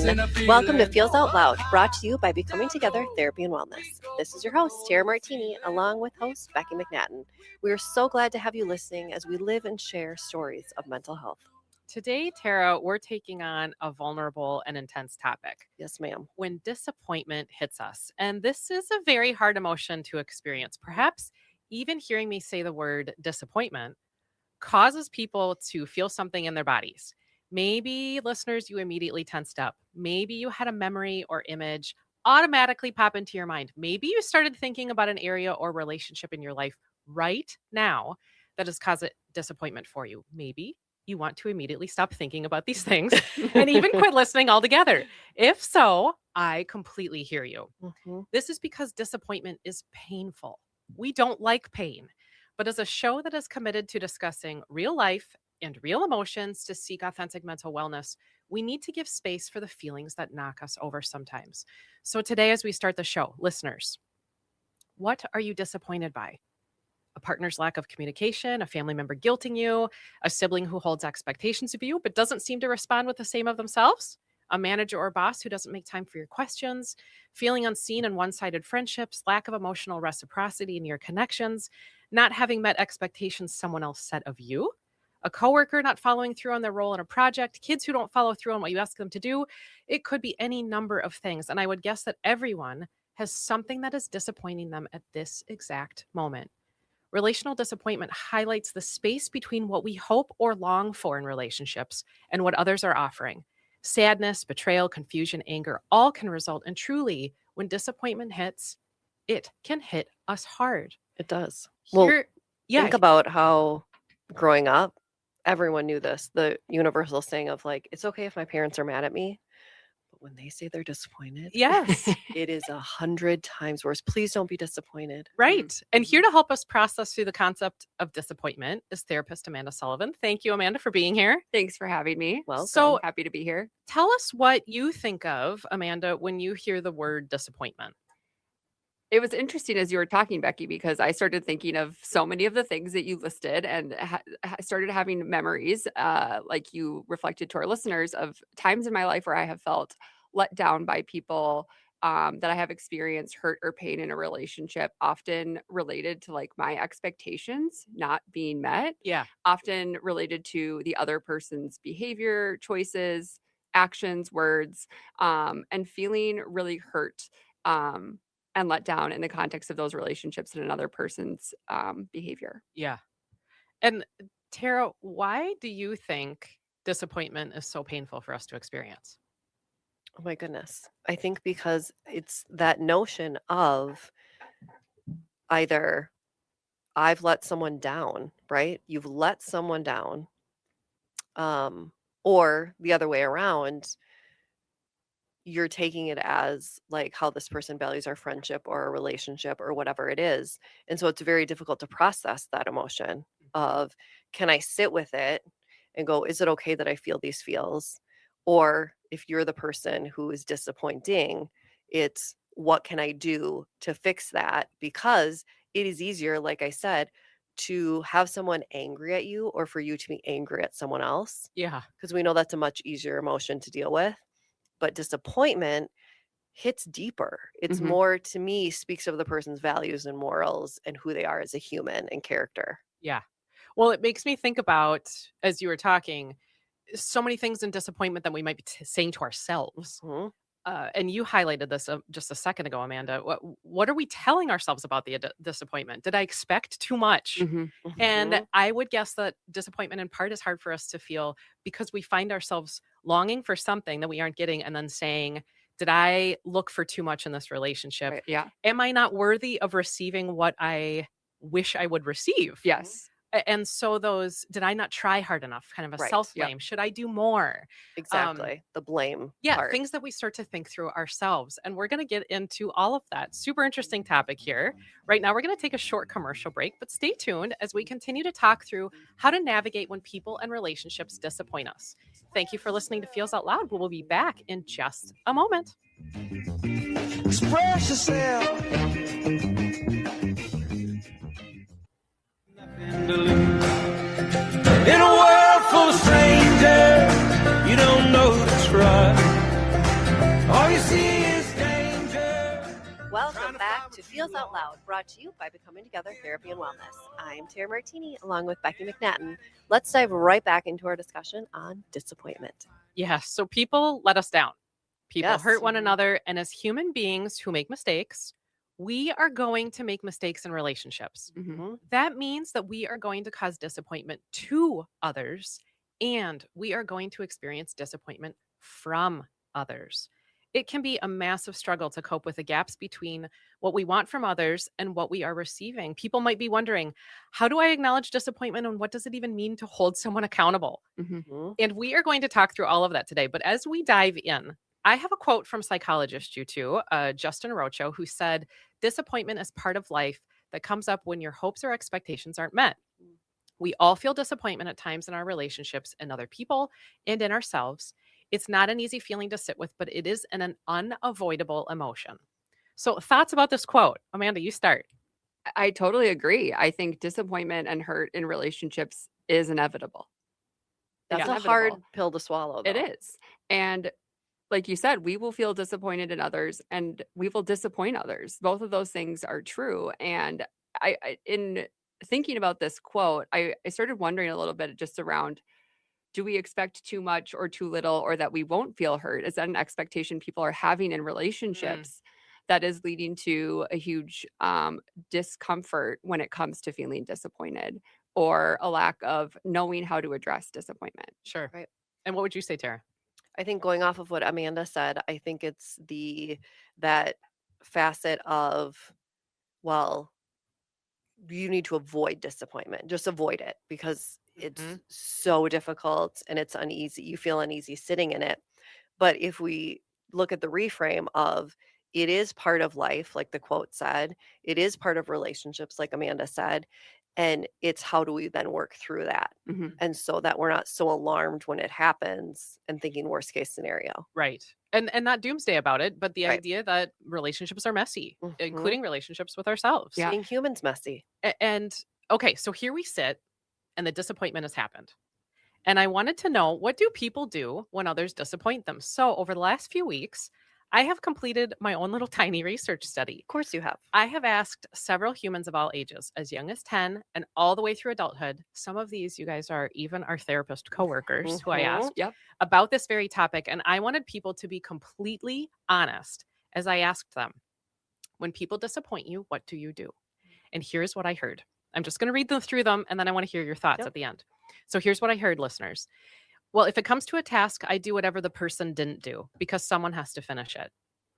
Welcome to Feels Out Loud, brought to you by Becoming Together Therapy and Wellness. This is your host, Tara Martini, along with host Becky McNattin. We are so glad to have you listening as we live and share stories of mental health. Today, Tara, we're taking on a vulnerable and intense topic. Yes, ma'am. When disappointment hits us. And this is a very hard emotion to experience. Perhaps even hearing me say the word disappointment causes people to feel something in their bodies. Maybe, listeners, you immediately tensed up. Maybe you had a memory or image automatically pop into your mind. Maybe you started thinking about an area or relationship in your life right now that has caused disappointment for you. Maybe you want to immediately stop thinking about these things and even quit listening altogether. If so, I completely hear you. This is because disappointment is painful. We don't like pain. But as a show that is committed to discussing real life and real emotions to seek authentic mental wellness, we need to give space for the feelings that knock us over sometimes. So today, as we start the show, listeners, what are you disappointed by? A partner's lack of communication, a family member guilting you, a sibling who holds expectations of you but doesn't seem to respond with the same of themselves, a manager or boss who doesn't make time for your questions, feeling unseen in one-sided friendships, lack of emotional reciprocity in your connections, not having met expectations someone else set of you, a coworker not following through on their role in a project, kids who don't follow through on what you ask them to do. It could be any number of things. And I would guess that everyone has something that is disappointing them at this exact moment. Relational disappointment highlights the space between what we hope or long for in relationships and what others are offering. Sadness, betrayal, confusion, anger, all can result. And truly, when disappointment hits, it can hit us hard. It does. Think about how growing up, everyone knew this, the universal saying of like, it's okay if my parents are mad at me. But when they say they're disappointed, yes, it is 100 times worse. Please don't be disappointed. Right. And here to help us process through the concept of disappointment is therapist Amanda Sullivan. Thank you, Amanda, for being here. Thanks for having me. Welcome. So happy to be here. Tell us what you think of, Amanda, when you hear the word disappointment. It was interesting as you were talking, Becky, because I started thinking of so many of the things that you listed and started having memories, like you reflected to our listeners, of times in my life where I have felt let down by people, that I have experienced hurt or pain in a relationship, often related to like my expectations not being met. Yeah. Often related to the other person's behavior, choices, actions, words, and feeling really hurt. And let down in the context of those relationships and another person's behavior. Yeah. And Tara, why do you think disappointment is so painful for us to experience? Oh my goodness. I think because it's that notion of either I've let someone down, right? You've let someone down. Or the other way around, you're taking it as like how this person values our friendship or a relationship or whatever it is. And so it's very difficult to process that emotion of, can I sit with it and go, is it okay that I feel these feels? Or if you're the person who is disappointing, it's what can I do to fix that? Because it is easier, like I said, to have someone angry at you or for you to be angry at someone else. Yeah. Because we know that's a much easier emotion to deal with. But disappointment hits deeper. It's more, to me, speaks of the person's values and morals and who they are as a human and character. Yeah. Well, it makes me think about, as you were talking, so many things in disappointment that we might be saying to ourselves. And you highlighted this just a second ago, Amanda. What are we telling ourselves about the disappointment? Did I expect too much? And I would guess that disappointment in part is hard for us to feel because we find ourselves longing for something that we aren't getting and then saying, did I look for too much in this relationship? Right, yeah. Am I not worthy of receiving what I wish I would receive? Yes. And so did I not try hard enough? Kind of a self-blame. Yep. Should I do more? Exactly. The blame. Yeah. part. Things that we start to think through ourselves. And we're going to get into all of that. Super interesting topic here. Right now, we're going to take a short commercial break, but stay tuned as we continue to talk through how to navigate when people and relationships disappoint us. Thank you for listening to Feels Out Loud. We'll be back in just a moment. Express yourself. In a world full of strangers, you don't know that's right. Welcome back to Feels Out Loud, brought to you by Becoming Together Therapy and Wellness. I'm Tara Martini, along with Becky McNattin. Let's dive right back into our discussion on disappointment. Yes. So people let us down. People Yes. hurt one another. And as human beings who make mistakes, we are going to make mistakes in relationships. Mhm. That means that we are going to cause disappointment to others, and we are going to experience disappointment from others. It can be a massive struggle to cope with the gaps between what we want from others and what we are receiving. People might be wondering, how do I acknowledge disappointment and what does it even mean to hold someone accountable? Mhm. Mhm. And we are going to talk through all of that today. But as we dive in, I have a quote from psychologist Justin Rocho, who said, disappointment is part of life that comes up when your hopes or expectations aren't met. We all feel disappointment at times in our relationships and other people and in ourselves. It's not an easy feeling to sit with, but it is an unavoidable emotion. So, thoughts about this quote? Amanda, you start. I totally agree. I think disappointment and hurt in relationships is inevitable. It's That's a inevitable. hard pill to swallow, though. It is. And like you said, we will feel disappointed in others and we will disappoint others. Both of those things are true. And in thinking about this quote, I started wondering a little bit just around, do we expect too much or too little, or that we won't feel hurt? Is that an expectation people are having in relationships that is leading to a huge discomfort when it comes to feeling disappointed, or a lack of knowing how to address disappointment? Sure. Right. And what would you say, Tara? I think going off of what Amanda said, I think it's that facet of, well, you need to avoid disappointment. Just avoid it because it's Mhm. so difficult and it's uneasy. You feel uneasy sitting in it. But if we look at the reframe of it is part of life, like the quote said, it is part of relationships, like Amanda said, and it's how do we then work through that? Mhm. And so that we're not so alarmed when it happens and thinking worst case scenario. Right. And not doomsday about it, but the Right. idea that relationships are messy, Mhm. including relationships with ourselves. Yeah. Being humans messy. And okay, so here we sit and the disappointment has happened. And I wanted to know, what do people do when others disappoint them? So over the last few weeks, I have completed my own little tiny research study. Of course you have. I have asked several humans of all ages, as young as 10 and all the way through adulthood. Some of these, you guys, are even our therapist coworkers who I Mhm. asked Yep. about this very topic. And I wanted people to be completely honest as I asked them, when people disappoint you, what do you do? And here's what I heard. I'm just going to read them through them, and then I want to hear your thoughts Yep. at the end. So here's what I heard, listeners. Well, if it comes to a task, I do whatever the person didn't do because someone has to finish it.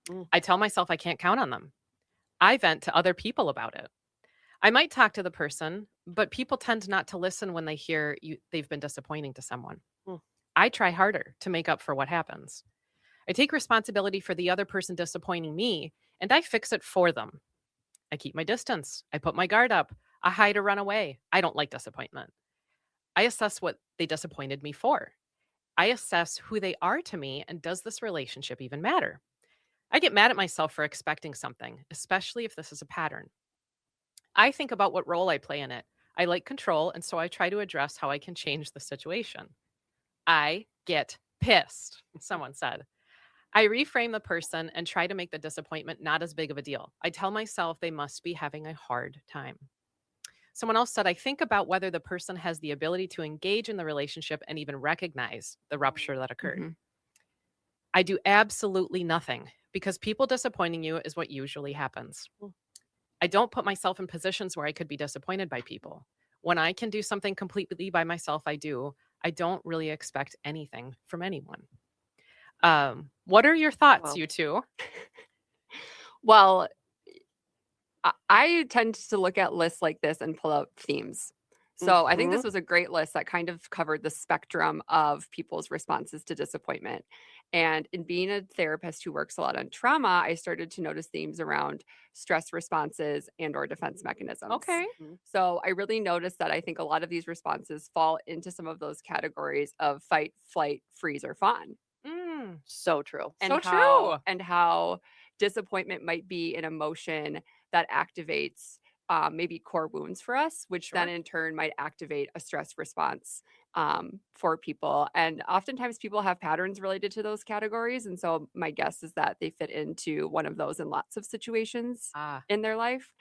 Mm. I tell myself I can't count on them. I vent to other people about it. I might talk to the person, but people tend not to listen when they hear they've been disappointing to someone. Mm. I try harder to make up for what happens. I take responsibility for the other person disappointing me, and I fix it for them. I keep my distance. I put my guard up. I hide or run away. I don't like disappointment. I assess what they disappointed me for. I assess who they are to me, and does this relationship even matter? I get mad at myself for expecting something, especially if this is a pattern. I think about what role I play in it. I like control, and so I try to address how I can change the situation. I get pissed, someone said. I reframe the person and try to make the disappointment not as big of a deal. I tell myself they must be having a hard time. Someone else said, I think about whether the person has the ability to engage in the relationship and even recognize the rupture that occurred. Mhm. I do absolutely nothing because people disappointing you is what usually happens. Mm. I don't put myself in positions where I could be disappointed by people. When I can do something completely by myself, I do. I don't really expect anything from anyone. What are your thoughts, Wow. you two? Well, I tend to look at lists like this and pull out themes. So I think this Mhm. was a great list that kind of covered the spectrum of people's responses to disappointment. And in being a therapist who works a lot on trauma, I started to notice themes around stress responses and or defense mechanisms. Okay. Mhm. So I really noticed that I think a lot of these responses fall into some of those categories of fight, flight, freeze, or fawn. So true. And So true. how disappointment might be an emotion that activates maybe core wounds for us, which then Sure. in turn might activate a stress response for people. And oftentimes people have patterns related to those categories. And so my guess is that they fit into one of those in lots of situations Ah, in their life.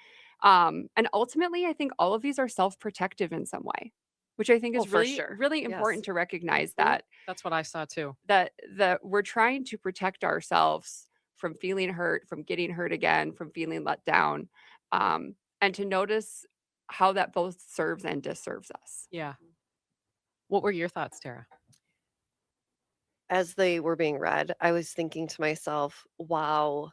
And ultimately, I think all of these are self-protective in some way, which I think Oh, is for really, sure. really important Yes. to recognize mhm. that That's what I saw too. that we're trying to protect ourselves from feeling hurt, from getting hurt again, from feeling let down, and to notice how that both serves and disserves us. Yeah. What were your thoughts, Tara? As they were being read, I was thinking to myself, wow,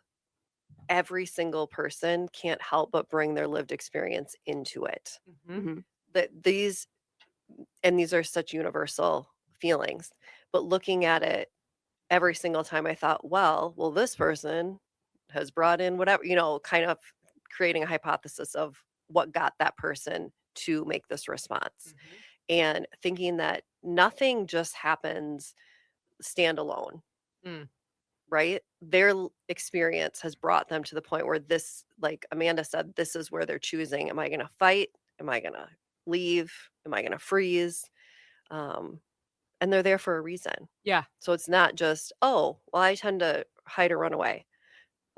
every single person can't help but bring their lived experience into it. Mhm. Mhm. That these are such universal feelings. But looking at it every single time I thought, well, this person has brought in whatever, kind of creating a hypothesis of what got that person to make this response. Mhm. And thinking that nothing just happens standalone, Mm. right? Their experience has brought them to the point where this, like Amanda said, this is where they're choosing. Am I going to fight? Am I going to leave? Am I going to freeze? Um, and they're there for a reason. Yeah. So it's not just, oh, well, I tend to hide or run away.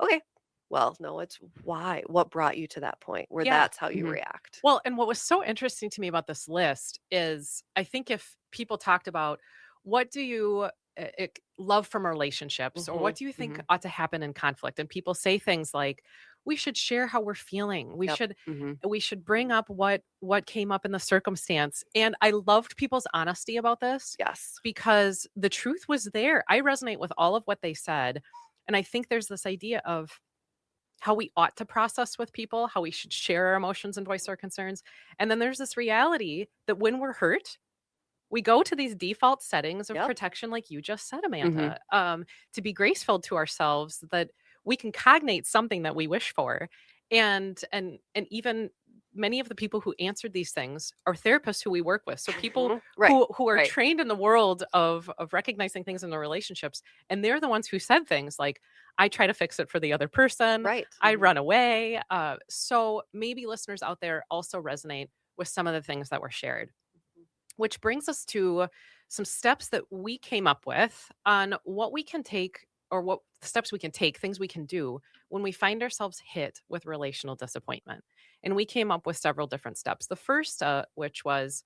Okay. Well, no, it's why. What brought you to that point where Yeah. that's how you Mhm. react? Well, and what was so interesting to me about this list is I think if people talked about what do you love from relationships, or Hmm. what do you think Mhm. ought to happen in conflict, and people say things like we should share how we're feeling, Yep. Mhm. we should bring up what came up in the circumstance, and I loved people's honesty about this Yes. because the truth was there. I resonate with all of what they said, and I think there's this idea of how we ought to process with people, how we should share our emotions and voice our concerns. And then there's this reality that when we're hurt, we go to these default settings of Yep. protection, like you just said, Mhm. Amanda, to be graceful to ourselves, that we can cognate something that we wish for. And even many of the people who answered these things are therapists who we work with. So people Right. who are Right. trained in the world of recognizing things in their relationships. And they're the ones who said things like, I try to fix it for the other person. Right. I Mhm. run away. So maybe listeners out there also resonate with some of the things that were shared, which brings us to some steps that we came up with on what we can take, or what steps we can take, things we can do when we find ourselves hit with relational disappointment. And we came up with several different steps. The first, which was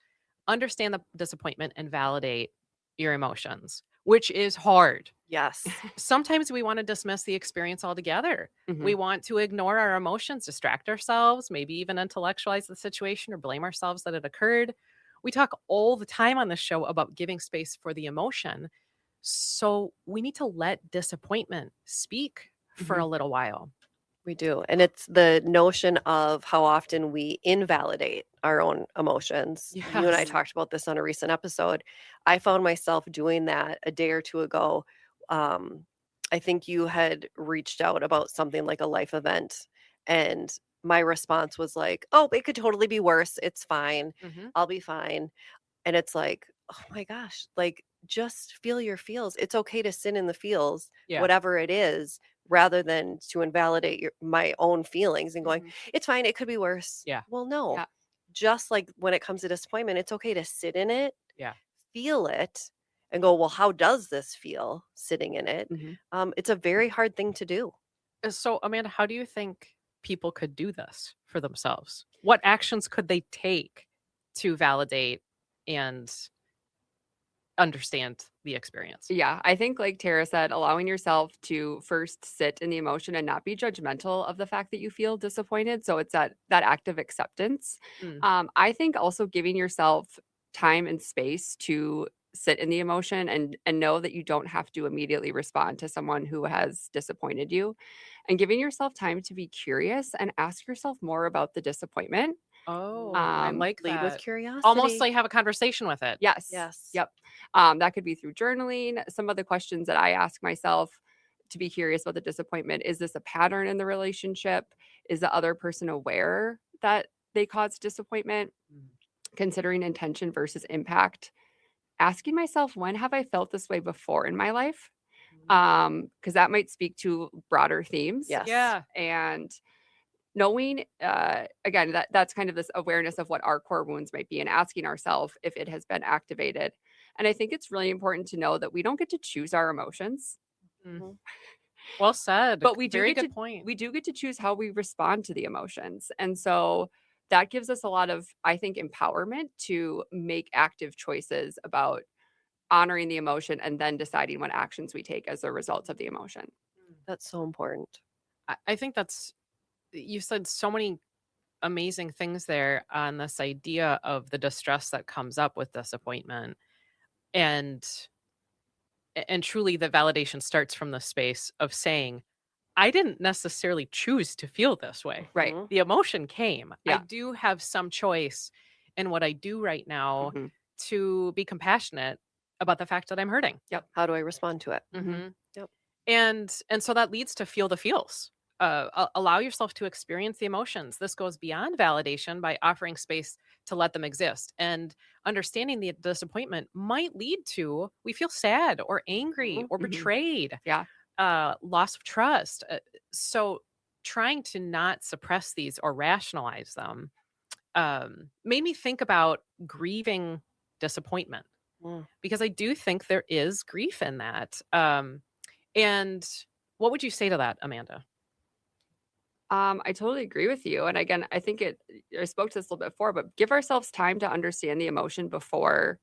understand the disappointment and validate your emotions, which is hard. Yes. Sometimes we want to dismiss the experience altogether. We Mhm. want to ignore our emotions, distract ourselves, maybe even intellectualize the situation or blame ourselves that it occurred. We talk all the time on the show about giving space for the emotion. So we need to let disappointment speak for a Mhm. little while. We do. And it's the notion of how often we invalidate our own emotions. You and I Yes. talked about this on a recent episode. I found myself doing that a day or two ago. Um, I think you had reached out about something like a life event, and my response was like, oh, it could totally be worse. It's fine. Hmm. I'll be fine. And it's like, oh my gosh, like just feel your feels. It's okay to sit in the feels, Yeah. whatever it is, rather than to invalidate my own feelings and going, Mhm. it's fine, it could be worse. Yeah. Well, no. Yeah. Just like when it comes to disappointment, it's okay to sit in it, Yeah. feel it, and go, well, how does this feel sitting in it? Mhm. It's a very hard thing to do. So, Amanda, how do you think people could do this for themselves? What actions could they take to validate and understand the experience? Yeah, I think like Tara said, allowing yourself to first sit in the emotion and not be judgmental of the fact that you feel disappointed. So it's that act of acceptance. Mm. I think also giving yourself time and space to sit in the emotion and know that you don't have to immediately respond to someone who has disappointed you, and giving yourself time to be curious and ask yourself more about the disappointment. Oh, I Um, like Lead with that. Almost curiosity. like have a conversation with it. Yes. Yes. Yep. That could be through journaling. Some of the questions that I ask myself to be curious about the disappointment: is this a pattern in the relationship? Is the other person aware that they caused disappointment? Mm. Considering intention versus impact. Asking myself, when have I felt this way before in my life? Because that might speak to broader themes. Yes. Yeah. And knowing, again, that's kind of this awareness of what our core wounds might be and asking ourselves if it has been activated. And I think it's really important to know that we don't get to choose our emotions, Mm. Mhm. Well said. but we do Very get good to point. we do get to choose how we respond to the emotions. And so that gives us a lot of, I think, empowerment to make active choices about honoring the emotion and then deciding what actions we take as a result of the emotion. That's so important. I think you said so many amazing things there on this idea of the distress that comes up with disappointment. And and truly the validation starts from the space of saying, I didn't necessarily choose to feel this way. Right. Mhm. The emotion came. I Yeah. do have some choice in what I do right now Mhm. to be compassionate about the fact that I'm hurting. How do I respond to it? hmm Yep. And so that leads to feel the feels. Allow yourself to experience the emotions. This goes beyond validation by offering space to let them exist. And understanding the disappointment might lead to we feel sad or angry Mhm. or Mhm. betrayed, Yeah. loss of trust. So trying to not suppress these or rationalize them made me think about grieving disappointment Mm. because I do think there is grief in that. And what would you say to that, Amanda? I totally agree with you. And again, I think I spoke to this a little bit before, but give ourselves time to understand the emotion before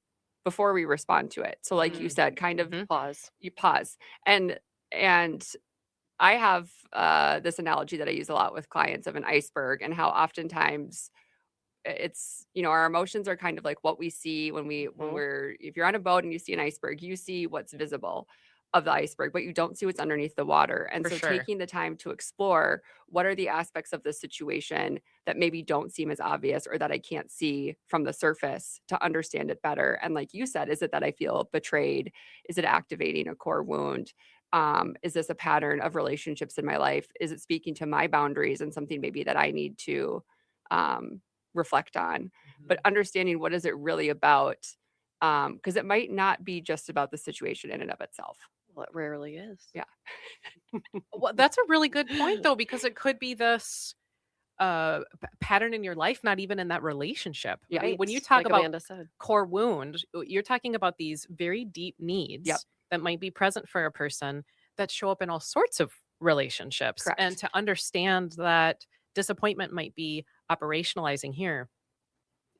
we respond to it. So like you Mm. said, kind of Mhm. Pause. you pause. And I have this analogy that I use a lot with clients of an iceberg and how oftentimes it's, our emotions are kind of like what we see when Mhm. we're if you're on a boat and you see an iceberg, you see what's visible of the iceberg, but you don't see what's underneath the water. And For so sure. taking the time to explore what are the aspects of the situation that maybe don't seem as obvious or that I can't see from the surface to understand it better. And like you said, is it that I feel betrayed? Is it activating a core wound? Is this a pattern of relationships in my life? Is it speaking to my boundaries and something maybe that I need to um, reflect on? But Mhm. understanding what is it really about, because it might not be just about the situation in and of itself. Well, it rarely is. Yeah. Well, that's a really good point, though, because it could be this pattern in your life, not even in that relationship. Yeah. Right. When you talk Like about Amanda said. core wound, you're talking about these very deep Yep. needs that might be present for a person that show up in all sorts of relationships. And Correct. to understand that disappointment might be operationalizing here,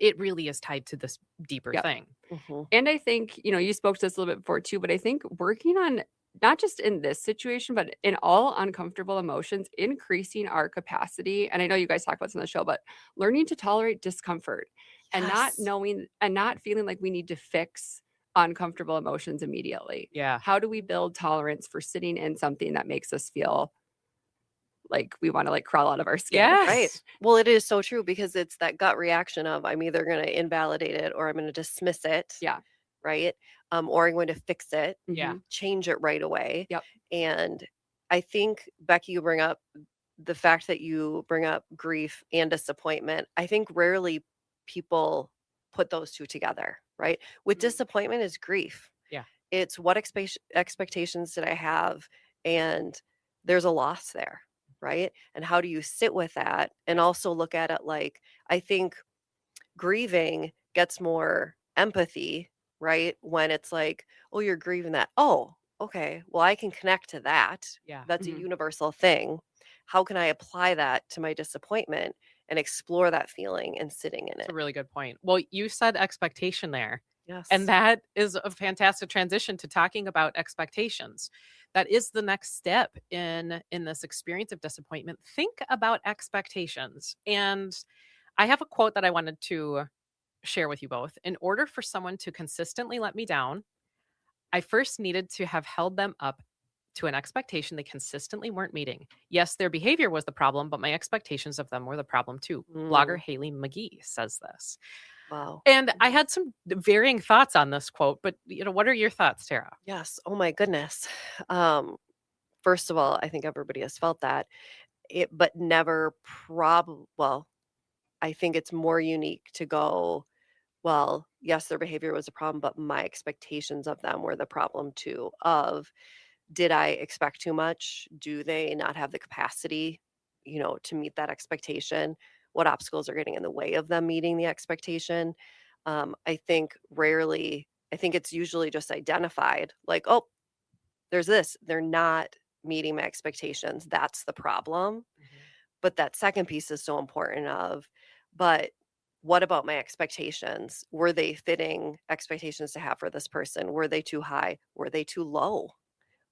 it really is tied to this deeper Yep. thing. Mhm. And I think, you spoke to this a little bit before too, but I think working on not just in this situation, but in all uncomfortable emotions, increasing our capacity. And I know you guys talk about this on the show, but learning to tolerate discomfort and not Yes. knowing and not feeling like we need to fix uncomfortable emotions immediately. Yeah. How do we build tolerance for sitting in something that makes us feel like we want to like crawl out of our skin? Right. Yes. Well, it is so true because it's that gut reaction of I'm either going to invalidate it or I'm going to dismiss it. Yeah. Right. Or I'm going to fix it, Yeah. Mhm. change it right away. Yep. And I think, Becky, you bring up the fact that you bring up grief and disappointment. I think rarely people put those two together, right? With Mhm. disappointment is grief. Yeah. It's what expectations did I have? And there's a loss there, right? And how do you sit with that and also look at it like, I think grieving gets more empathy, right? When it's like, oh, you're grieving that. Oh, okay. Well, I can connect to that. Yeah. That's a Mhm. universal thing. How can I apply that to my disappointment and explore that feeling and sitting in It's it? a really good point. Well, you said expectation there. And Yes. that is a fantastic transition to talking about expectations. That is the next step in this experience of disappointment. Think about expectations. And I have a quote that I wanted to share with you both. In order for someone to consistently let me down, I first needed to have held them up to an expectation they consistently weren't meeting. Yes, their behavior was the problem, but my expectations of them were the problem too. Blogger Mm, Haley McGee says this. wow. And I had some varying thoughts on this quote, but what are your thoughts, Tara? Yes. Oh my goodness. Um, First of all, I think everybody has felt that. But never well, I think it's more unique to go, well, yes, their behavior was a problem, but my expectations of them were the problem too. Of did I expect too much? Do they not have the capacity? to meet that expectation, what obstacles are getting in the way of them meeting the expectation. I think it's usually just identified like, oh, there's this, they're not meeting my expectations. That's the problem. But that second piece is so important but what about my expectations? Were they fitting expectations to have for this person? Were they too high? Were they too low?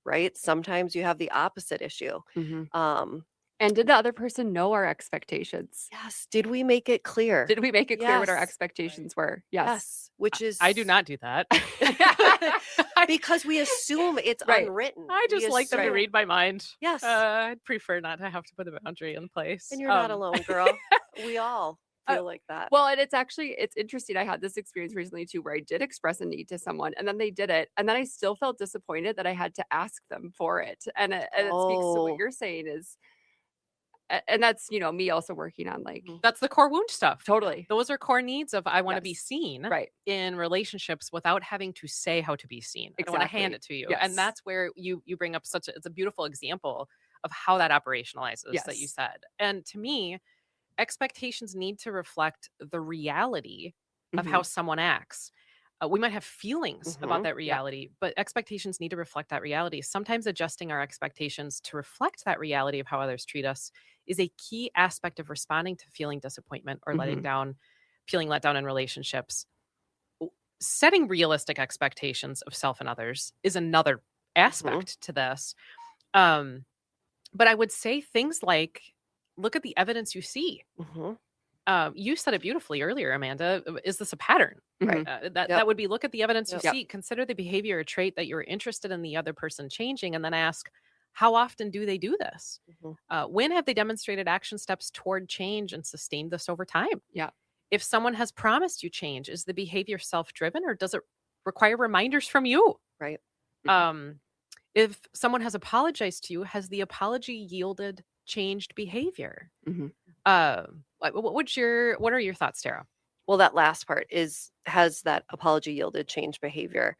Right? Sometimes you have the opposite issue. Mhm. Um, And did the other person know our expectations? yes. Did we make it clear? Did we make it clear what our Yes. expectations were? Yes. Yes. Which is I do not do that. because we assume it's Right. unwritten. I We just like them to assume- read my mind. Yes. I'd prefer not to have to put a boundary in place. And you're not alone, girl. We all feel like that. Well, and it's interesting. I had this experience recently too, where I did express a need to someone and then they did it. And then I still felt disappointed that I had to ask them for it. And it speaks to what Oh. you're saying and that's, me also working on like, That's the core wound stuff. totally. Those are core needs of I want to be Yes. seen Right. in relationships without having to say how to be seen. I don't want to hand it to you. Yes. And that's where you bring up it's a beautiful example of how that operationalizes that you Yes. said. And to me, expectations need to reflect the reality of how someone acts. We might have feelings about that reality, but expectations need to reflect that reality. Sometimes adjusting our expectations to reflect that reality of how others treat us is a key aspect of responding to feeling disappointment or feeling let down in relationships. Setting realistic expectations of self and others is another aspect to this. But I would say things like, look at the evidence you see. You said it beautifully earlier, Amanda. Is this a pattern? Right. That would be, look at the evidence you Yep. see, consider the behavior or trait that you're interested in the other person changing, and then ask, how often do they do this? When have they demonstrated action steps toward change and sustained this over time? Yeah. If someone has promised you change, is the behavior self-driven or does it require reminders from you? Right. If someone has apologized to you, has the apology yielded changed behavior? What are your thoughts, Tara? Well, that last part has that apology yielded change behavior.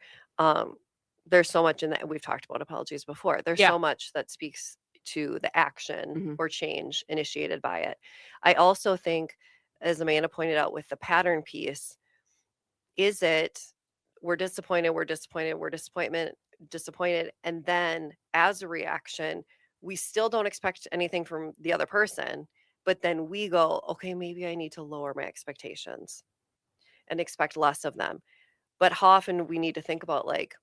There's so much in that. We've talked about apologies before. There's so much that speaks to the action or change initiated by it. I also think, as Amanda pointed out with the pattern piece, is it we're disappointed, disappointed, and then as a reaction, we still don't expect anything from the other person, but then we go, okay, maybe I need to lower my expectations and expect less of them. But how often we need to think about like,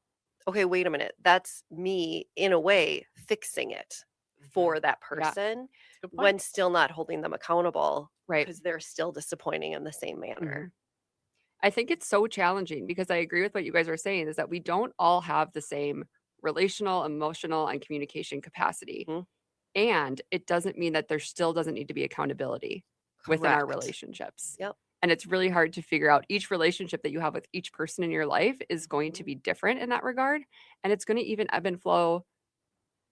okay, wait a minute, that's me in a way fixing it for that person when still not holding them accountable, Right. because they're still disappointing in the same manner. I think it's so challenging because I agree with what you guys are saying, is that we don't all have the same relational, emotional, and communication capacity. And it doesn't mean that there still doesn't need to be accountability within our Correct. relationships. Yep. And it's really hard to figure out, each relationship that you have with each person in your life is going to be different in that regard. And it's going to even ebb and flow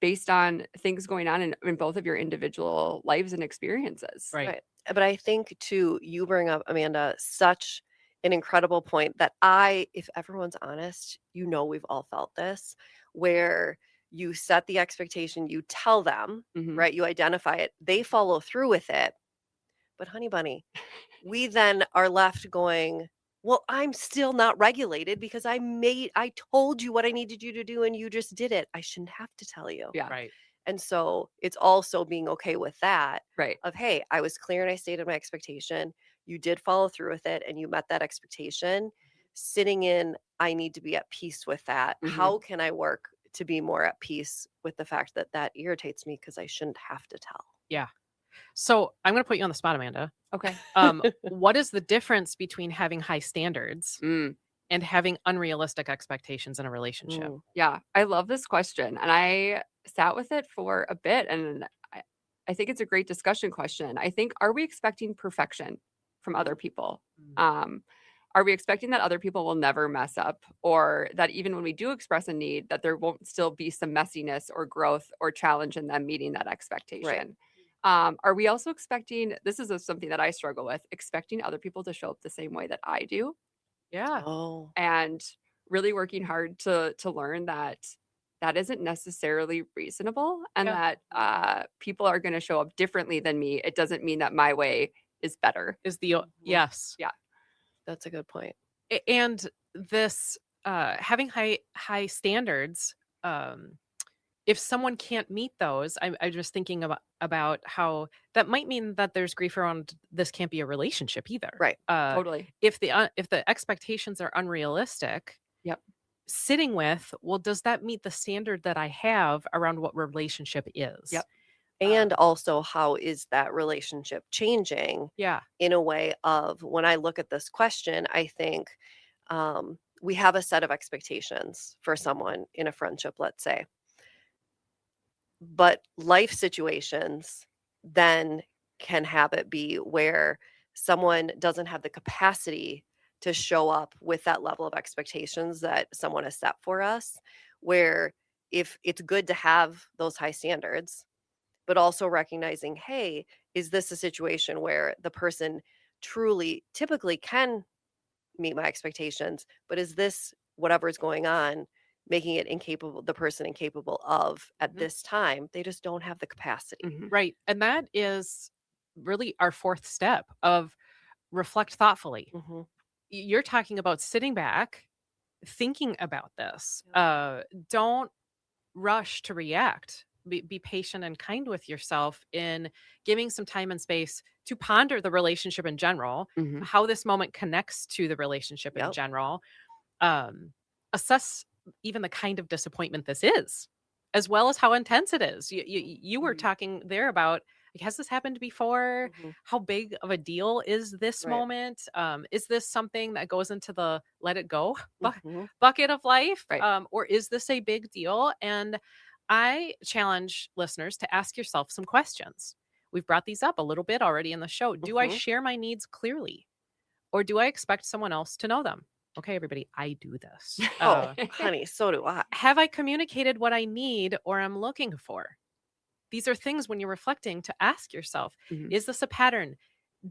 based on things going on in both of your individual lives and experiences. Right. But I think too, you bring up, Amanda, such an incredible point that if everyone's honest, we've all felt this, where you set the expectation, you tell them, right? You identify it, they follow through with it. But honey bunny, we then are left going, well, I'm still not regulated because I told you what I needed you to do and you just did it. I shouldn't have to tell you. Yeah. Right. And so it's also being okay with that. Right. Of, hey, I was clear and I stated my expectation. You did follow through with it and you met that expectation. Sitting in, I need to be at peace with that. How can I work to be more at peace with the fact that that irritates me because I shouldn't have to tell? Yeah. So I'm going to put you on the spot, Amanda. Okay. What is the difference between having high standards and having unrealistic expectations in a relationship? Yeah, I love this question. And I sat with it for a bit, and I think it's a great discussion question. I think, are we expecting perfection from other people? Are we expecting that other people will never mess up, or that even when we do express a need, that there won't still be some messiness or growth or challenge in them meeting that expectation? Are we also expecting, this is something that I struggle with, expecting other people to show up the same way that I do? Yeah. Oh. And really working hard to learn that that isn't necessarily reasonable, and Yeah. that people are going to show up differently than me. It doesn't mean that my way is better. Is the Mhm. yes. Yeah. That's a good point. And this having high standards, um if someone can't meet those, I'm just thinking about how that might mean that there's grief around this can't be a relationship either. Right. Totally. If the expectations are unrealistic, Yep. sitting with, well, does that meet the standard that I have around what relationship is? Yep. And Um, also, how is that relationship changing yeah. in a way of when I look at this question, I think we have a set of expectations for someone in a friendship, let's say, but life situations then can have it be where someone doesn't have the capacity to show up with that level of expectations that someone has set for us. Where if it's good to have those high standards, but also recognizing, hey, is this a situation where the person truly typically can meet my expectations, but is this whatever is going on making it incapable the person incapable of at Mhm. this time? They just don't have the capacity. Mhm. Right. And that is really our fourth step of reflect thoughtfully. Mhm. You're talking about sitting back, thinking about this. Yep. Don't rush to react. Be patient and kind with yourself in giving some time and space to ponder the relationship in general, Mhm. how this moment connects to the relationship in Yep. general. Um, assess even the kind of disappointment this is, as well as how intense it is. You were Mhm. talking there about, like, has this happened before? Mhm. How big of a deal is this Right. moment? Is this something that goes into the let it go Mhm. bucket of life? Right. Or is this a big deal? And I challenge listeners to ask yourself some questions. We've brought these up a little bit already in the show. Do I Mhm. share my needs clearly? Or do I expect someone else to know them? Okay, everybody, I do this. Oh, honey, so do I. Have I communicated what I need or am looking for? These are things when you're reflecting to ask yourself, Mhm. is this a pattern?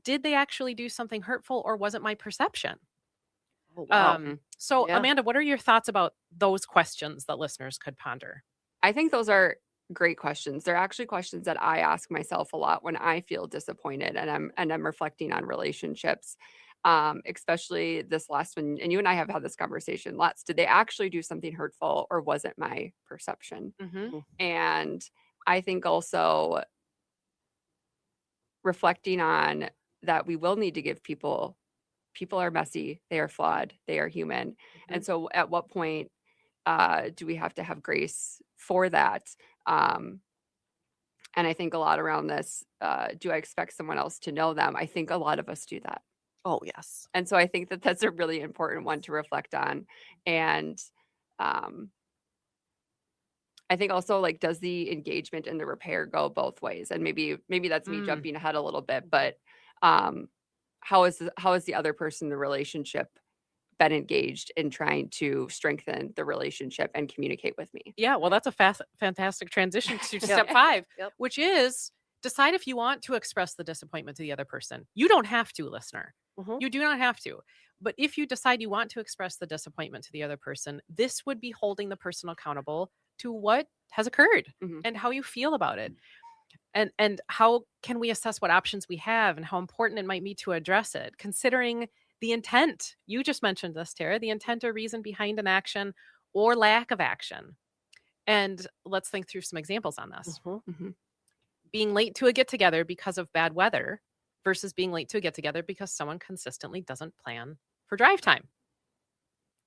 Did they actually do something hurtful or was it my perception? Oh, wow. So Yeah. Amanda, what are your thoughts about those questions that listeners could ponder? I think those are great questions. They're actually questions that I ask myself a lot when I feel disappointed and I'm reflecting on relationships. Especially this last one, and you and I have had this conversation lots. Did they actually do something hurtful or was it my perception? Mhm. Mhm. And I think also reflecting on that we will need to give people are messy, they are flawed, they are human. And Mhm. so at what point do we have to have grace for that? Um, and I think a lot around this, do I expect someone else to know them? I think a lot of us do that. Oh, yes. And so I think that that's a really important one to reflect on. And um, I think also, like, does the engagement and the repair go both ways? And maybe that's me Mm. jumping ahead a little bit, but um, how is the other person in the relationship been engaged in trying to strengthen the relationship and communicate with me? Yeah, well, that's a fantastic transition to Yep. step 5, Yep. which is decide if you want to express the disappointment to the other person. You don't have to, listener. Mhm. You do not have to. But if you decide you want to express the disappointment to the other person, this would be holding the person accountable to what has occurred Mhm. and how you feel about it. And how can we assess what options we have and how important it might be to address it, considering the intent. You just mentioned this, Tara, the intent or reason behind an action or lack of action. And let's think through some examples on this. Mhm. Mhm. Being late to a get together because of bad weather versus being late to a get together because someone consistently doesn't plan for drive time.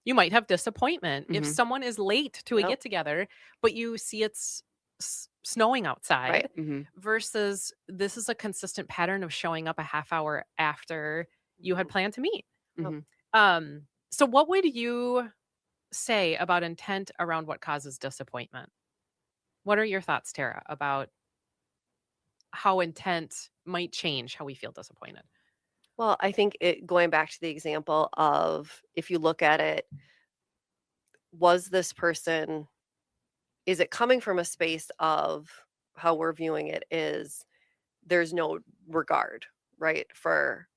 You might have disappointment if Mhm. someone is late to a Yep. get together, but you see it's snowing outside Right. Mhm. versus this is a consistent pattern of showing up a half hour after you had Mhm. planned to meet. Yep. Mhm. So what would you say about intent around what causes disappointment? What are your thoughts, Tara, about how intent might change how we feel disappointed? Well, I think going back to the example of if you look at it, was this person, is it coming from a space of how we're viewing it is there's no regard, right, for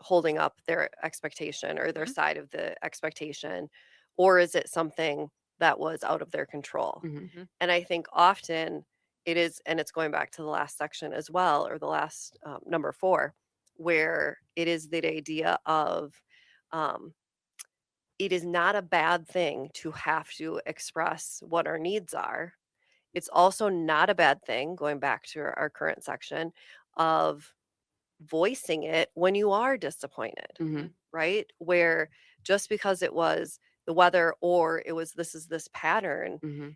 holding up their expectation or their Mhm. side of the expectation? Or is it something that was out of their control. Mhm. And I think often it is, and it's going back to the last section as well, or the last number 4, where it is the idea of um, it is not a bad thing to have to express what our needs are. It's also not a bad thing, going back to our current section, of voicing it when you are disappointed, Mhm. right? Where just because it was the weather or it was this pattern, Mhm.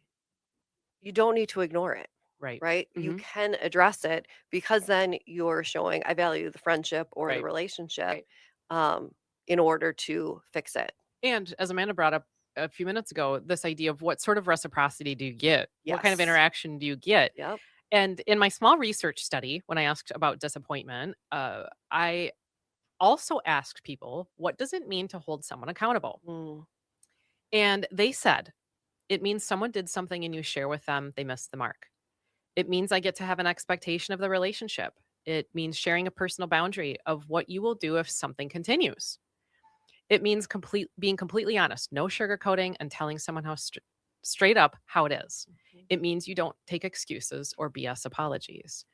you don't need to ignore it, Right. right? You Mhm. can address it because then you're showing I value the friendship or the Right. relationship Right. um, in order to fix it. And as Amanda brought up a few minutes ago, this idea of what sort of reciprocity do you get? What kind of Yes. interaction do you get? Yep. And in my small research study, when I asked about disappointment, I also asked people, what does it mean to hold someone accountable? Mm, And they said, it means someone did something and you share with them, they missed the mark. It means I get to have an expectation of the relationship. It means sharing a personal boundary of what you will do if something continues. It means being completely honest, no sugarcoating, and telling someone straight up how it is. mhm. It means you don't take excuses or BS apologies.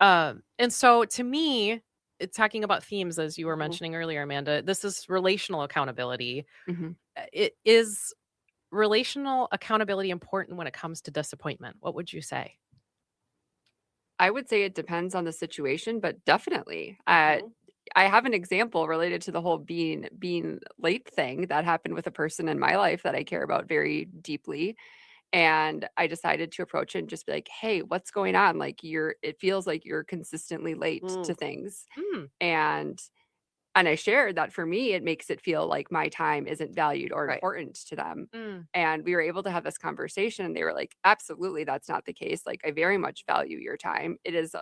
And so to me, talking about themes, as you were Mhm. mentioning earlier, Amanda, this is relational accountability. Mhm. It is relational accountability important when it comes to disappointment? What would you say? I would say it depends on the situation, but definitely. Mhm. I have an example related to the whole being late thing that happened with a person in my life that I care about very deeply. And I decided to approach it and just be like, "Hey, what's going on? Like it feels like you're consistently late to Mm, things." Mm, And I shared that for me, it makes it feel like my time isn't valued or right. important to them. mm, And we were able to have this conversation, and they were like, "Absolutely, that's not the case. Like, I very much value your time. It is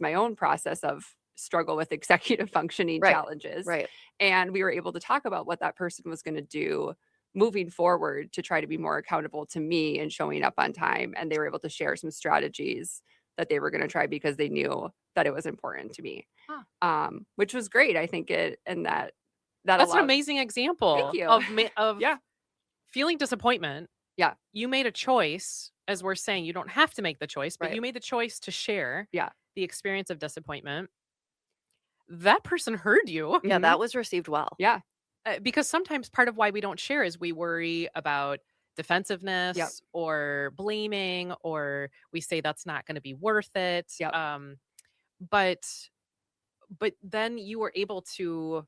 my own process of struggle with executive functioning Right. challenges." Right. And we were able to talk about what that person was going to do moving forward to try to be more accountable to me and showing up on time. And they were able to share some strategies that they were going to try because they knew that it was important to me, huh. which was great. I think that That's an allowed. amazing Thank example you. of Yeah, feeling disappointment. yeah, You made a choice, as we're saying, you don't have to make the choice, but Right. you made the choice to share yeah. the experience of disappointment. That person heard you Yeah, Mhm. that was received well. Yeah, because sometimes part of why we don't share is we worry about yep, defensiveness or blaming, or we say that's not going to be worth it. yep, But then you were able to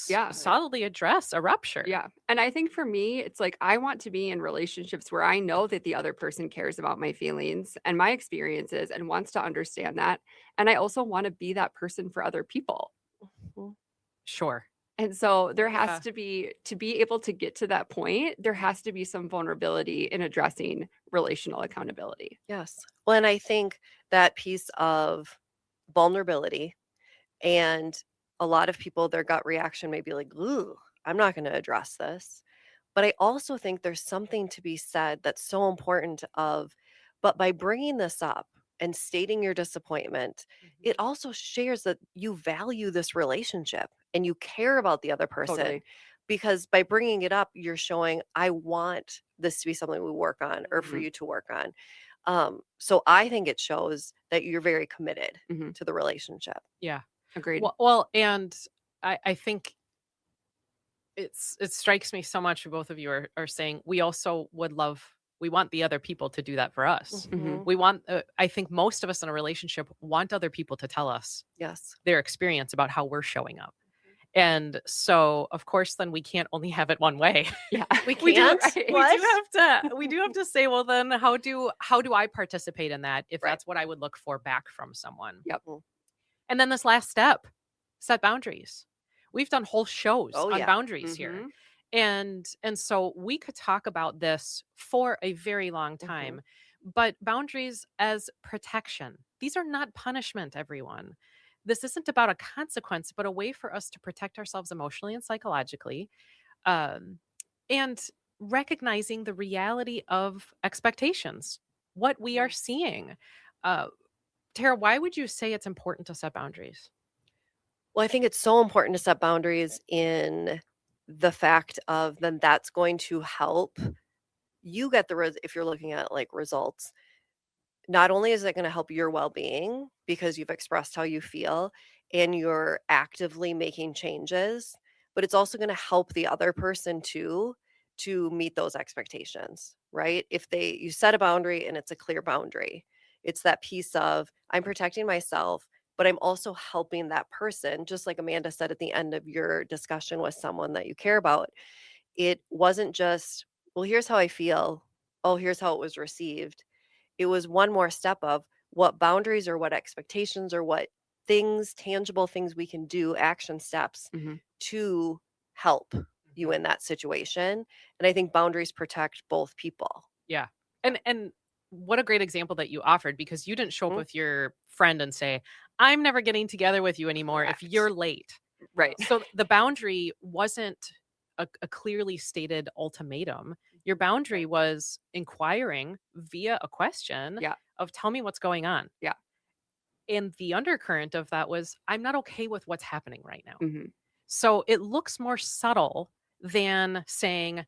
yeah, solidly address a rupture. yeah. And I think for me, it's like I want to be in relationships where I know that the other person cares about my feelings and my experiences and wants to understand that. And I also want to be that person for other people. Mhm. Sure. And so there has Yeah. to be able to get to that point, there has to be some vulnerability in addressing relational accountability. Yes. Well, and I think that piece of vulnerability and a lot of people, their gut reaction may be like, ooh, I'm not going to address this. But I also think there's something to be said that's so important but by bringing this up and stating your disappointment, Mhm. it also shares that you value this relationship and you care about the other person. Totally. Because by bringing it up, you're showing, I want this to be something we work on or for Mhm, you to work on. So I think it shows that you're very committed mhm. to the relationship. Yeah. Agreed. Well, and I think it strikes me so much. Both of you are saying we also we want the other people to do that for us. Mhm. Mhm. We want, I think most of us in a relationship want other people to tell us Yes. their experience about how we're showing up. And so, of course, then we can't only have it one way. Yeah. We we do can't? Right. we do What? have to say, well, then how do I participate in that if Right. that's what I would look for back from someone? Yep. Mm. And then this last step, set boundaries. We've done whole shows Oh, on yeah. boundaries here. Mhm. And so we could talk about this for a very long Mhm. time, but boundaries as protection. These are not punishment, everyone. This isn't about a consequence, but a way for us to protect ourselves emotionally and psychologically. Um, and recognizing the reality of expectations, what we are Mhm. seeing. Uh, Tara, why would you say it's important to set boundaries? Well, I think it's so important to set boundaries in the fact of then that's going to help you get if you're looking at like results, not only is it going to help your well-being because you've expressed how you feel and you're actively making changes, but it's also going to help the other person too to meet those expectations, right? If you set a boundary and it's a clear boundary, it's that piece of I'm protecting myself, but I'm also helping that person, just like Amanda said at the end of your discussion with someone that you care about. It wasn't just, well, here's how I feel. Oh, here's how it was received. It was one more step of what boundaries or what expectations or what things, tangible things we can do, action steps Mhm. to help you in that situation. And I think boundaries protect both people. Yeah. And what a great example that you offered, because you didn't show up Mhm. with your friend and say, I'm never getting together with you anymore Correct. if you're late. Right. So the boundary wasn't a clearly stated ultimatum. Your boundary was inquiring via a question Yeah. of tell me what's going on. Yeah. And the undercurrent of that was I'm not okay with what's happening right now. Mhm. So it looks more subtle than saying,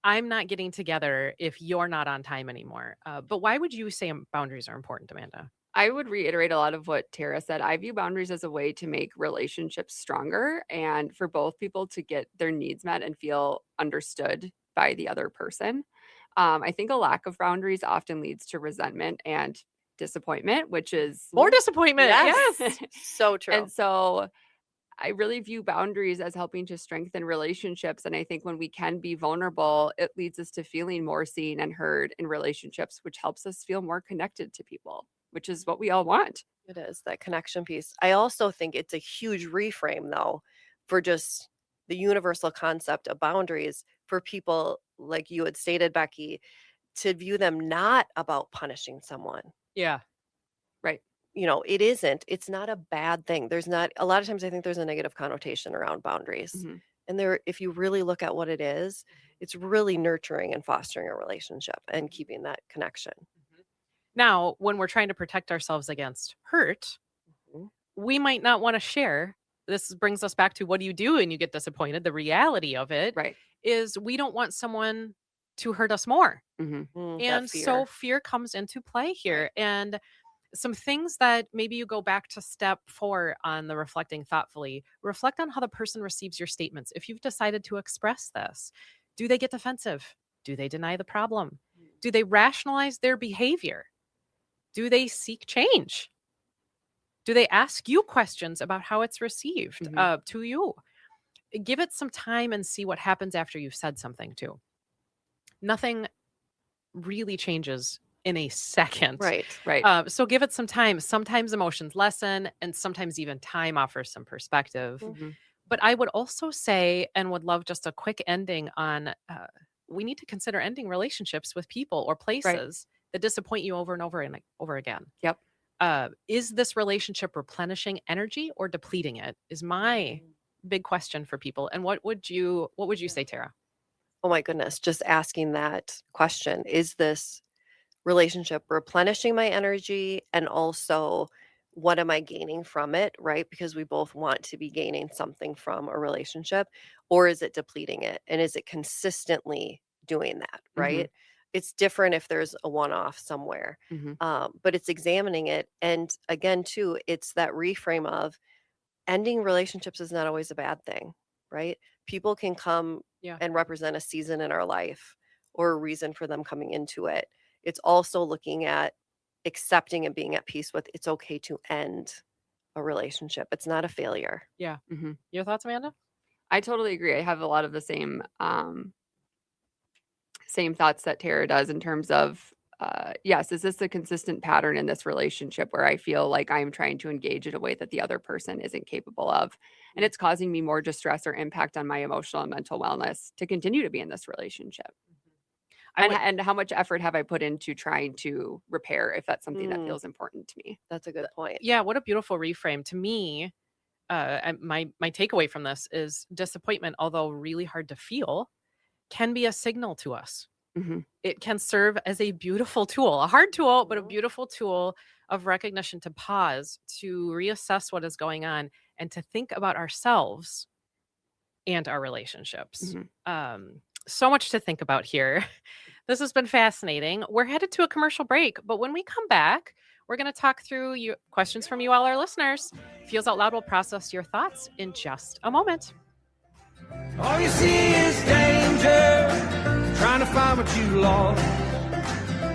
I'm not getting together if you're not on time anymore. But why would you say boundaries are important, Amanda? I would reiterate a lot of what Tara said. I view boundaries as a way to make relationships stronger and for both people to get their needs met and feel understood by the other person. I think a lack of boundaries often leads to resentment and disappointment, which is More disappointment. Yes. So true. and so I really view boundaries as helping to strengthen relationships. And I think when we can be vulnerable, it leads us to feeling more seen and heard in relationships, which helps us feel more connected to people, which is what we all want. It is that connection piece. I also think it's a huge reframe, though, for just the universal concept of boundaries for people like you had stated, Becky, to view them not about punishing someone. Yeah. Right. It isn't. It's not a bad thing. There's not a lot of times I think there's a negative connotation around boundaries. Mhm. And if you really look at what it is, it's really nurturing and fostering a relationship and keeping that connection. Now, when we're trying to protect ourselves against hurt, Mhm. we might not want to share. This brings us back to what do you do when you get disappointed? The reality of it Right. is we don't want someone to hurt us more. Mhm. That And so fear comes into play here. Right. And some things that maybe you go back to step 4 on the reflecting thoughtfully. Reflect on how the person receives your statements. If you've decided to express this, do they get defensive? Do they deny the problem? Do they rationalize their behavior? Do they seek change? Do they ask you questions about how it's received Mhm. to you? Give it some time and see what happens after you've said something too. Nothing really changes in a second. Right. Right. So give it some time. Sometimes emotions lessen, and sometimes even time offers some perspective. Mhm. But I would also say, and would love just a quick ending on we need to consider ending relationships with people or places that disappoint you over and over and over again. Yep. Is this relationship replenishing energy or depleting it? Is my big question for people. And what would you say, Tara? Oh my goodness, just asking that question. Is this relationship replenishing my energy? And also, what am I gaining from it? Right? Because we both want to be gaining something from a relationship, or is it depleting it? And is it consistently doing that? Mhm. Right? It's different if there's a one off somewhere, Mhm. but it's examining it. And again, too, it's that reframe of ending relationships is not always a bad thing, right? People can come Yeah. and represent a season in our life or a reason for them coming into it. It's also looking at accepting and being at peace with it's okay to end a relationship. It's not a failure. Yeah. Mhm. Your thoughts, Amanda? I totally agree. I have a lot of the same thoughts that Tara does in terms of yes, is this a consistent pattern in this relationship where I feel like I'm trying to engage in a way that the other person isn't capable of? And it's causing me more distress or impact on my emotional and mental wellness to continue to be in this relationship. I would And how much effort have I put into trying to repair if that's something that Mm, feels important to me? that's a good point. yeah, what a beautiful reframe. To me, my takeaway from this is disappointment, although really hard to feel, can be a signal to us. Mhm. It can serve as a beautiful tool, a hard tool, but a Mhm. beautiful tool of recognition to pause, to reassess what is going on, and to think about ourselves and our relationships. Mhm. So much to think about here. This has been fascinating. We're headed to a commercial break, but when we come back, we're going to talk through questions from you all, our listeners. Feels Out Loud will process your thoughts in just a moment. All you see is danger, trying to find what you lost.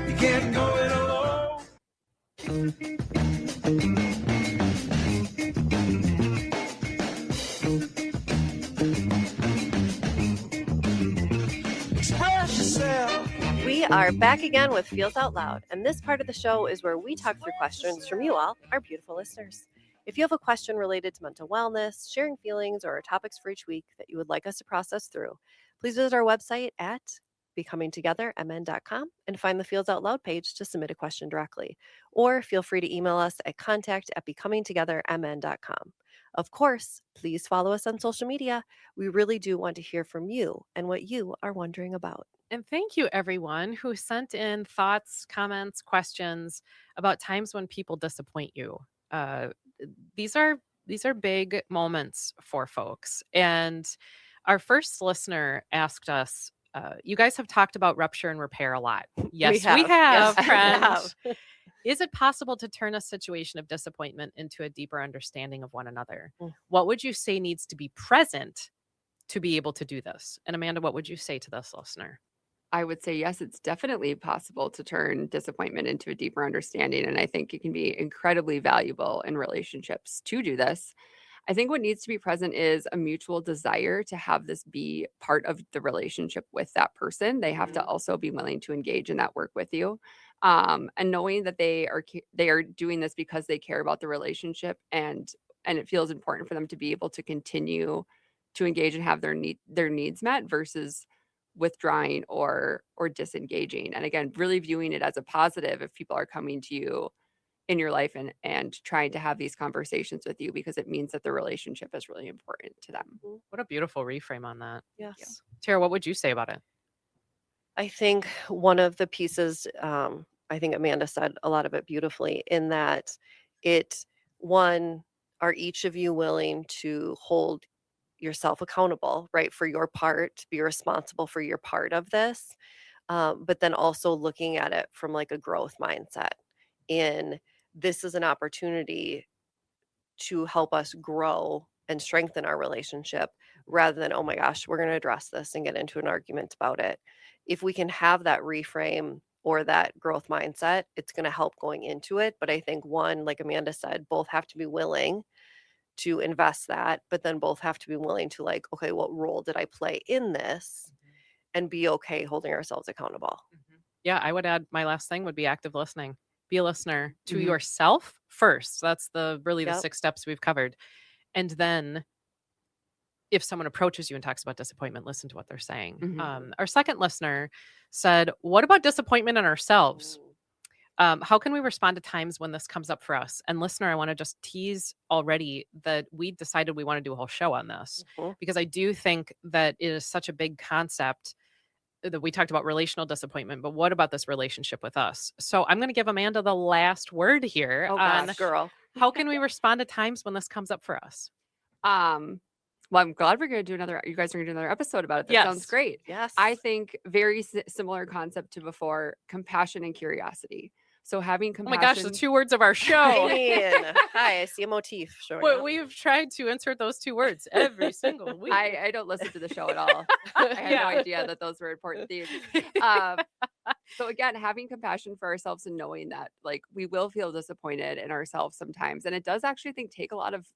You can't go it alone. Express yourself. We are back again with Feels Out Loud, and this part of the show is where we talk through questions from you all, our beautiful listeners. If you have a question related to mental wellness, sharing feelings, or topics for each week that you would like us to process through, please visit our website at becomingtogethermn.com and find the Feels Out Loud page to submit a question directly. Or feel free to email us at contact@becomingtogethermn.com. Of course, please follow us on social media. We really do want to hear from you and what you are wondering about. And thank you, everyone who sent in thoughts, comments, questions about times when people disappoint you. These are big moments for folks. And our first listener asked us, you guys have talked about rupture and repair a lot. Yes, we have, Yes, we friend. have. Is it possible to turn a situation of disappointment into a deeper understanding of one another? Mm. What would you say needs to be present to be able to do this? And Amanda, what would you say to this listener? I would say, yes, it's definitely possible to turn disappointment into a deeper understanding. And I think it can be incredibly valuable in relationships to do this. I think what needs to be present is a mutual desire to have this be part of the relationship with that person. They have to also be willing to engage in that work with you. And knowing that they are doing this because they care about the relationship, and it feels important for them to be able to continue to engage and have their needs met versus withdrawing or disengaging. And again, really viewing it as a positive if people are coming to you in your life and trying to have these conversations with you, because it means that the relationship is really important to them. What a beautiful reframe on that. Yes. Tara, what would you say about it? I think one of the pieces, I think Amanda said a lot of it beautifully, in that are each of you willing to hold yourself accountable, right, for your part, to be responsible for your part of this, but then also looking at it from like a growth mindset. This is an opportunity to help us grow and strengthen our relationship rather than, oh my gosh, we're going to address this and get into an argument about it. If we can have that reframe or that growth mindset, it's going to help going into it. But I think like Amanda said, both have to be willing to invest that, but then both have to be willing to like, okay, what role did I play in this? And be okay holding ourselves accountable. Yeah, I would add, my last thing would be active listening. Be a listener to Mhm. yourself first. That's the Yep. 6 steps we've covered. And then if someone approaches you and talks about disappointment, listen to what they're saying. Mhm. Our second listener said, what about disappointment in ourselves? How can we respond to times when this comes up for us? And listener, I want to just tease already that we decided we want to do a whole show on this, Mhm. because I do think that it is such a big concept that we talked about relational disappointment, but what about this relationship with us? So I'm going to give Amanda the last word here Oh on gosh, girl. how can we respond to times when this comes up for us? Well, I'm glad we're going to do you guys are going to do another episode about it. That sounds Yes. great. Yes. I think very similar concept to before, compassion and curiosity. So having Oh my gosh, compassion. the 2 words of our I show. mean, hi, I see a motif showing Well, up. we've tried to insert those 2 words every single week. I don't listen to the show at all. I had Yeah. no idea that those were important themes. So again, having compassion for ourselves and knowing that like we will feel disappointed in ourselves sometimes. And it does actually take a lot of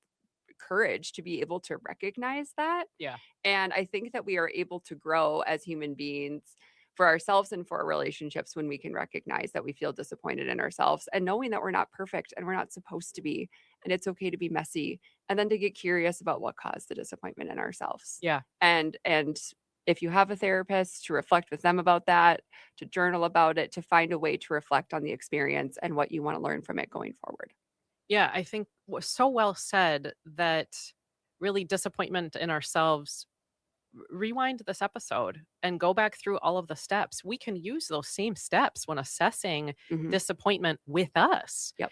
courage to be able to recognize that. Yeah. And I think that we are able to grow as human beings for ourselves and for our relationships when we can recognize that we feel disappointed in ourselves, and knowing that we're not perfect and we're not supposed to be, and it's okay to be messy, and then to get curious about what caused the disappointment in ourselves. Yeah. And if you have a therapist, to reflect with them about that, to journal about it, to find a way to reflect on the experience and what you want to learn from it going forward. Yeah, I think was so well said that really disappointment in ourselves. Rewind this episode and go back through all of the steps. We can use those same steps when assessing Mhm. disappointment with us. Yep.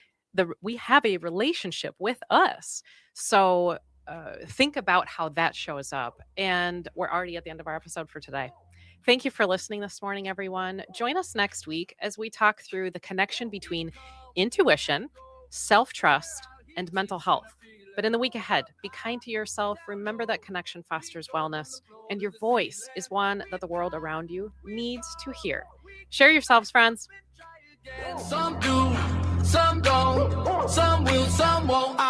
We have a relationship with us. So think about how that shows up. And we're already at the end of our episode for today. Thank you for listening this morning, everyone. Join us next week as we talk through the connection between intuition, self-trust, and mental health. But in the week ahead, be kind to yourself. Remember that connection fosters wellness, and your voice is one that the world around you needs to hear. Share yourselves, friends. Some do, some don't, some will, some won't.